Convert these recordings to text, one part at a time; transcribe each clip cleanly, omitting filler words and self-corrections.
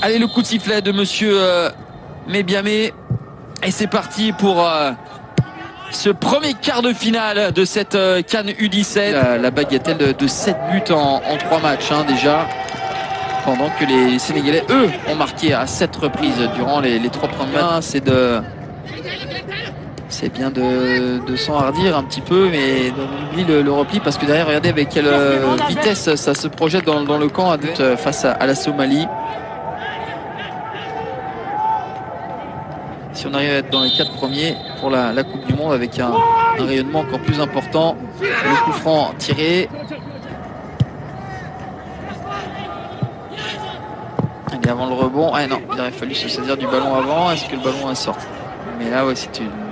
Allez, le coup de sifflet de monsieur Mébiamé. Et c'est parti pour ce premier quart de finale de cette CAN U17. La bagatelle de 7 buts en 3 matchs déjà. Pendant que les Sénégalais, eux, ont marqué à 7 reprises durant les 3 premiers matchs. C'est bien de s'enhardir un petit peu, mais on oublie le repli parce que derrière, regardez avec quelle vitesse ça se projette dans le camp face à la Somalie. Si on arrive à être dans les 4 premiers pour la Coupe du Monde avec un rayonnement encore plus important. Le coup franc tiré. Allez, avant le rebond. Ah non, il aurait fallu se saisir du ballon avant. Est-ce que le ballon sort? Mais là, ouais,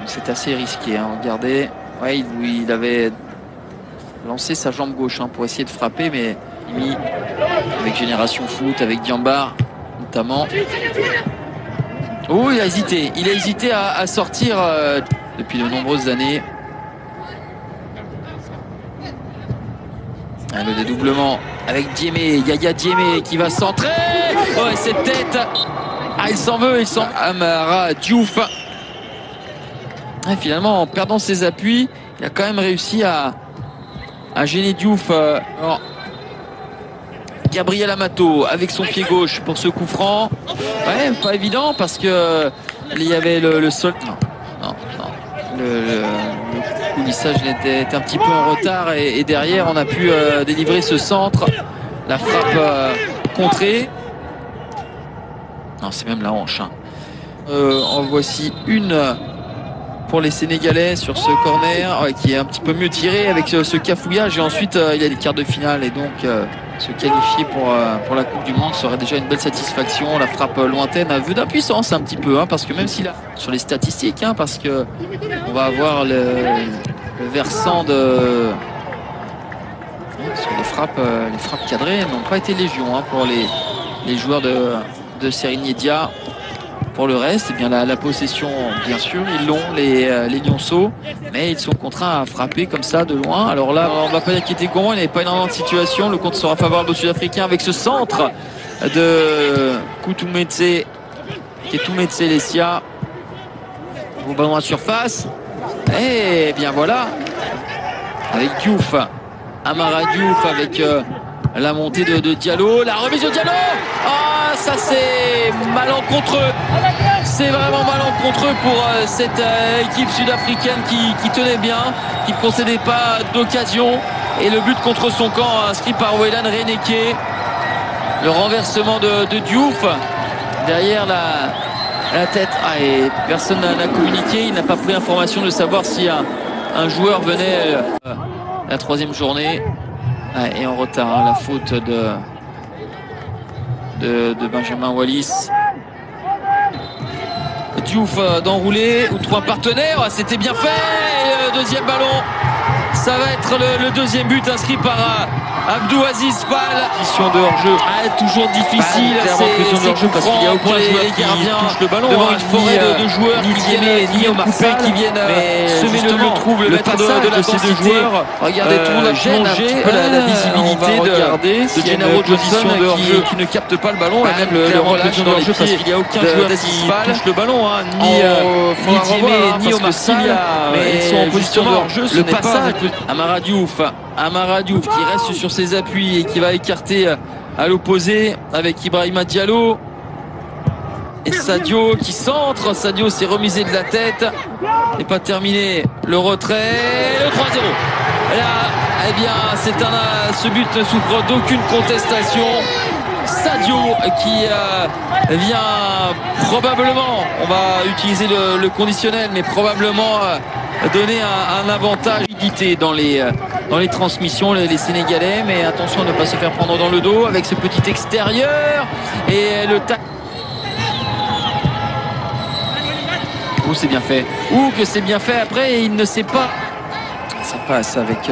c'est assez risqué. Regardez. Ouais, il avait lancé sa jambe gauche pour essayer de frapper, mais avec Génération Foot, avec Diambar notamment. Oh, il a hésité à sortir depuis de nombreuses années. Le dédoublement avec Diémé, Yaya Diémé qui va centrer. Oh, et cette tête. Ah, il s'en veut, Amara Diouf. Et finalement, en perdant ses appuis, il a quand même réussi à gêner Diouf. Gabriel Amato avec son pied gauche pour ce coup franc. Ouais, pas évident parce que il y avait le sol. Non. Le coulissage était un petit peu en retard et derrière on a pu délivrer ce centre. La frappe contrée. Non, c'est même la hanche. En voici une pour les Sénégalais sur ce corner qui est un petit peu mieux tiré avec ce cafouillage et ensuite il y a des quarts de finale et donc se qualifier pour la Coupe du Monde serait déjà une belle satisfaction. La frappe lointaine a vu d'impuissance un petit peu parce que même s'il a sur les statistiques parce que on va avoir le versant de sur les frappes cadrées n'ont pas été légion pour les joueurs de Serigne Dia. Pour le reste, eh bien la possession, bien sûr, ils l'ont, les Lionceaux, mais ils sont contraints à frapper comme ça de loin. Alors là, on ne va pas inquiéter comment, il n'y avait pas énormément de situation. Le compte sera favorable aux Sud-Africains avec ce centre de Koutoumetse, Ketumetse Lessia. Au ballon à surface. Et bien voilà, avec Diouf, Amara Diouf avec la montée de Diallo, la remise de Diallo. Ah, ça c'est malencontreux. C'est vraiment malencontreux pour cette équipe sud-africaine qui tenait bien, qui ne concédait pas d'occasion. Et le but contre son camp inscrit par Welan Reneke. Le renversement de Diouf derrière la tête. Ah, et personne n'a communiqué. Il n'a pas pris l'information de savoir si un joueur venait la 3e journée. Et en retard, la faute de Benjamin Wallis. Diouf d'enrouler ou trouve un partenaire. C'était bien fait. Et le deuxième ballon, ça va être le deuxième but inscrit par Abdou Aziz Fall. Position de hors-jeu. Toujours difficile. C'est hors-jeu parce qu'il y a aucun joueur qui touche le ballon devant une forêt de joueurs ni au Coupé qui viennent semer le trouble, le passage de ces deux joueurs. Regardez, tout le monde a plongé la visibilité de Gennaro Johnson qui ne capte pas le ballon et même le relâche dans les pieds parce qu'il n'y a aucun joueur qui touche le ballon, ni Diémé ni Omar Sylla, mais ils sont en position de hors-jeu. Le passage Amara Diouf qui reste sur ses appuis et qui va écarter à l'opposé avec Ibrahima Diallo et Sadio qui centre. Sadio s'est remisé de la tête, n'est pas terminé. Le retrait, le 3-0. Et là, eh bien, ce but ne souffre d'aucune contestation. Sadio qui vient probablement, on va utiliser le conditionnel, mais probablement donner un avantage dans les transmissions, les Sénégalais. Mais attention à ne pas se faire prendre dans le dos avec ce petit extérieur et le tac. Ouh, c'est bien fait. Ouh, que c'est bien fait. Après, il ne sait pas. Ça passe avec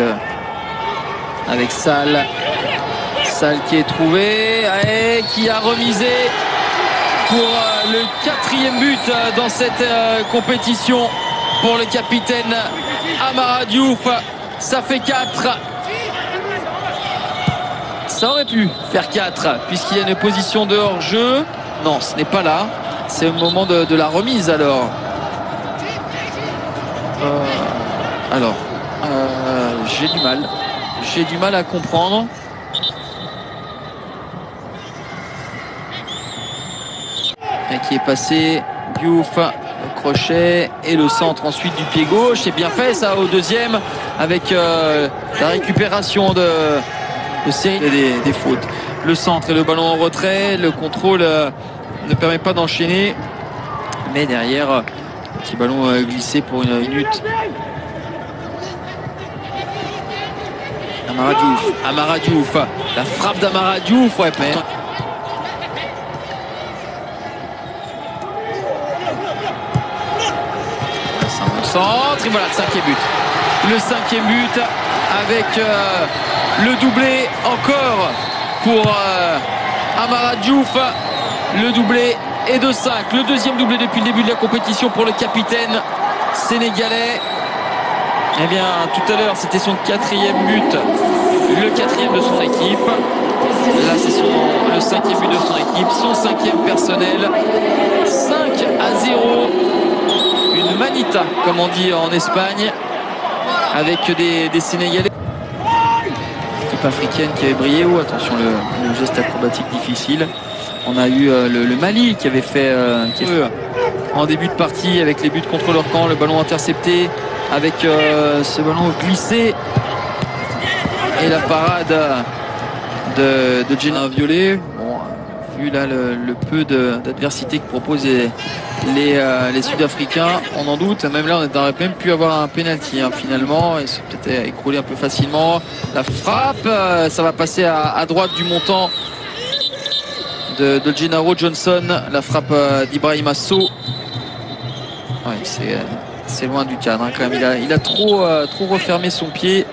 Sall. Sall qui est trouvé et qui a remisé pour le 4e but dans cette compétition pour le capitaine Amara Diouf. Ça fait 4. Ça aurait pu faire 4 puisqu'il y a une position de hors-jeu. Non, ce n'est pas là. C'est au moment de la remise alors. J'ai du mal à comprendre. Et qui est passé, Diouf, le crochet et le centre ensuite du pied gauche. C'est bien fait ça au deuxième avec la récupération de série des fautes. Le centre et le ballon en retrait. Le contrôle ne permet pas d'enchaîner. Mais derrière, petit ballon glissé pour une minute. Amara Diouf, la frappe d'Amara Diouf, ouais, mais... C'est un bon centre, et voilà le cinquième but. Le cinquième but avec le doublé encore pour Amara Diouf. Le doublé est de 5. Le deuxième doublé depuis le début de la compétition pour le capitaine sénégalais. Eh bien, tout à l'heure, c'était son 4e but, le 4e de son équipe. Là, c'est le 5e but de son équipe, son 5e personnel. 5-0. Une manita, comme on dit en Espagne, avec des Sénégalais. L'équipe africaine qui avait brillé. Oh, attention, le geste acrobatique difficile. On a eu le Mali qui avait fait en début de partie avec les buts contre leur camp, le ballon intercepté. Avec ce ballon glissé et la parade de Gena Violet. Bon, vu là le peu d'adversité que proposent les Sud-Africains, on en doute. Même là, on aurait même pu avoir un penalty finalement. Ils se sont peut-être écroulés un peu facilement. La frappe, ça va passer à droite du montant de Gennaro Johnson. La frappe d'Ibrahima Sow. Ouais, c'est loin du cadre quand même. Il a trop refermé son pied.